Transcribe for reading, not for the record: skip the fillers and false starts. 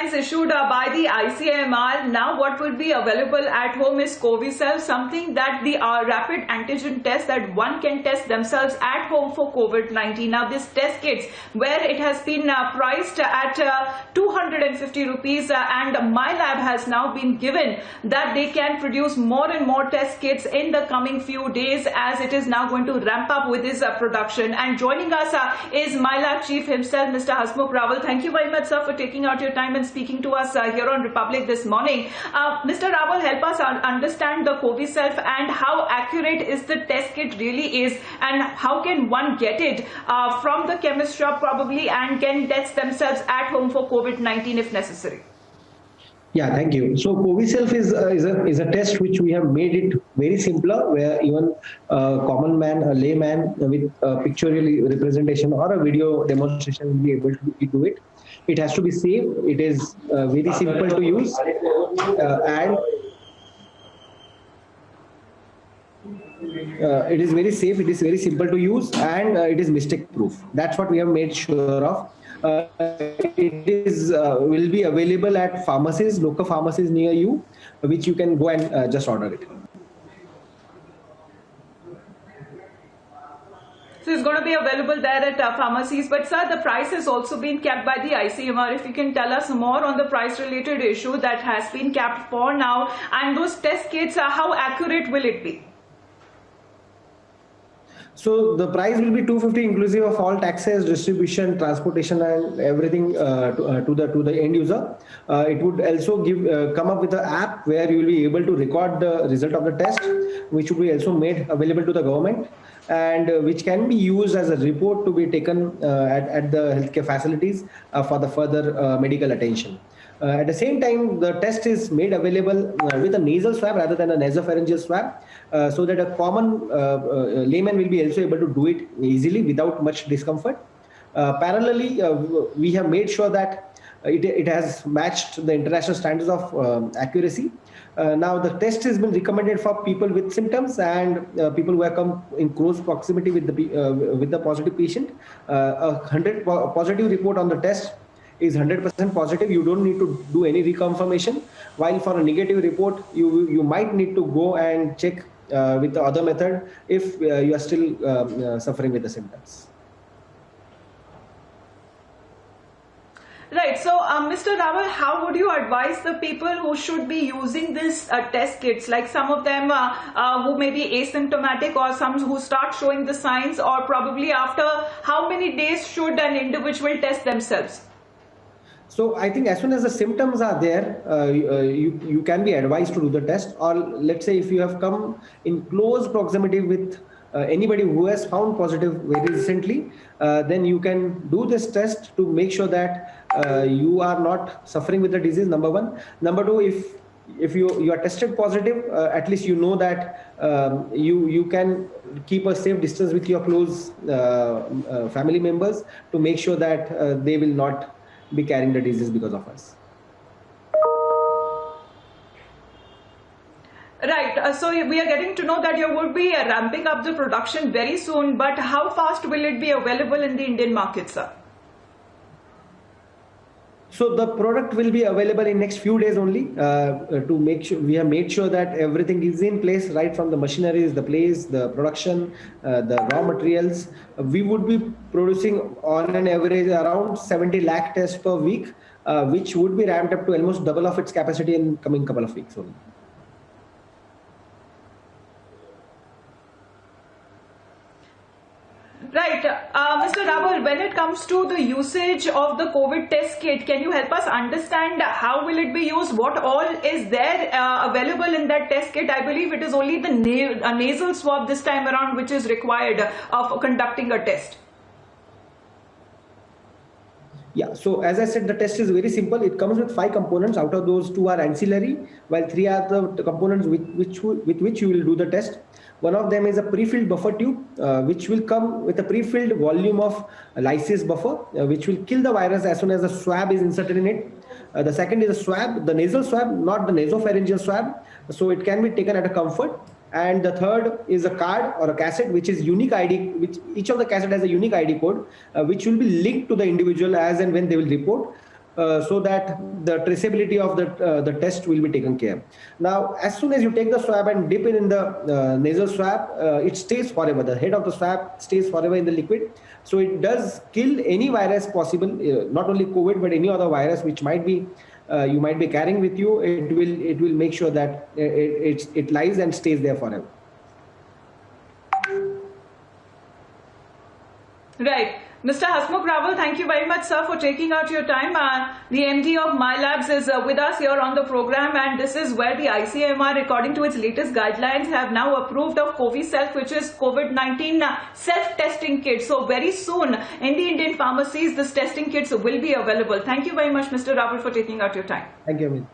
guidelines issued by the ICMR, now what will be available at home is Covisel, something that the rapid antigen test that one can test themselves at home for COVID-19. Now this test kits, where it has been priced at 250 rupees and MyLab has now been given that they can produce more and more test kits in the coming few days as it is now going to ramp up with this production. And joining us is MyLab chief himself, Mr. Hasmukh Rawal. Thank you very much, sir, for taking out your time and speaking to us here on Republic this morning. Mr. Rawal, help us understand the Covisel and how accurate is the test kit really is, and how can one get it from the chemist shop probably and can test themselves at home for COVID-19 if necessary. Yeah, thank you. So Covisel is a test which we have made it very simpler, where even a common man, a layman with a pictorial representation or a video demonstration will be able to do it. It has to be safe. It is very simple to use, and it is very safe. It is very simple to use, and it is mistake-proof. That's what we have made sure of. It is will be available at pharmacies, local pharmacies near you, which you can go and just order it. So it's going to be available there at pharmacies. But sir, the price has also been capped by the ICMR. If you can tell us more on the price related issue that has been capped for now, and those test kits, how accurate will it be? So the price will be 250 inclusive of all taxes, distribution, transportation, and everything to the end user. It would also come up with an app where you will be able to record the result of the test, which will be also made available to the government, and which can be used as a report to be taken at the healthcare facilities for the further medical attention. At the same time, the test is made available with a nasal swab rather than a nasopharyngeal swab, so that a common layman will be also able to do it easily without much discomfort. Parallelly, we have made sure that it has matched the international standards of accuracy. Now, the test has been recommended for people with symptoms and people who have come in close proximity with the positive patient. A 100 positive report on the test is 100% positive. You don't need to do any reconfirmation. While for a negative report, you might need to go and check with the other method if you are still suffering with the symptoms. Right. So, Mr. Rawal, how would you advise the people who should be using this test kits? Like some of them who may be asymptomatic, or some who start showing the signs, or probably after how many days should an individual test themselves? So I think as soon as the symptoms are there, you can be advised to do the test. Or let's say if you have come in close proximity with anybody who has found positive very recently, then you can do this test to make sure that you are not suffering with the disease, number one. Number two, if you are tested positive, at least you know that you can keep a safe distance with your close family members to make sure that they will not be carrying the disease because of us. Right. So we are getting to know that you will be ramping up the production very soon, but how fast will it be available in the Indian market, sir? So the product will be available in next few days only. To make sure, we have made sure that everything is in place, right from the machineries, the place, the production, the raw materials. We would be producing on an average around 70 lakh tests per week, which would be ramped up to almost double of its capacity in coming couple of weeks only. Right. Mr. Rawal, when it comes to the usage of the COVID test kit, can you help us understand how will it be used? What all is there available in that test kit? I believe it is only the nasal swab this time around which is required of conducting a test. Yeah, so as I said, the test is very simple. It comes with 5 components. Out of those, 2 are ancillary, while 3 are the components with which you will do the test. One of them is a pre-filled buffer tube, which will come with a pre-filled volume of lysis buffer, which will kill the virus as soon as the swab is inserted in it. The second is a swab, the nasal swab, not the nasopharyngeal swab, so it can be taken at a comfort. And the third is a card or a cassette, which is unique ID, which each of the cassette has a unique ID code, which will be linked to the individual as and when they will report. so that the traceability of the test will be taken care. Now, as soon as you take the swab and dip it in the nasal swab, it stays forever. The head of the swab stays forever in the liquid. So it does kill any virus possible, not only COVID, but any other virus which might be you might be carrying with you. It will make sure that it lies and stays there forever. Right. Mr. Hasmukh Rawal, thank you very much, sir, for taking out your time. The MD of MyLabs is with us here on the program, and this is where the ICMR, according to its latest guidelines, have now approved of CoviSelf, which is COVID-19 self-testing kit. So very soon in the Indian pharmacies, this testing kits will be available. Thank you very much, Mr. Rawal, for taking out your time. Thank you, Amit.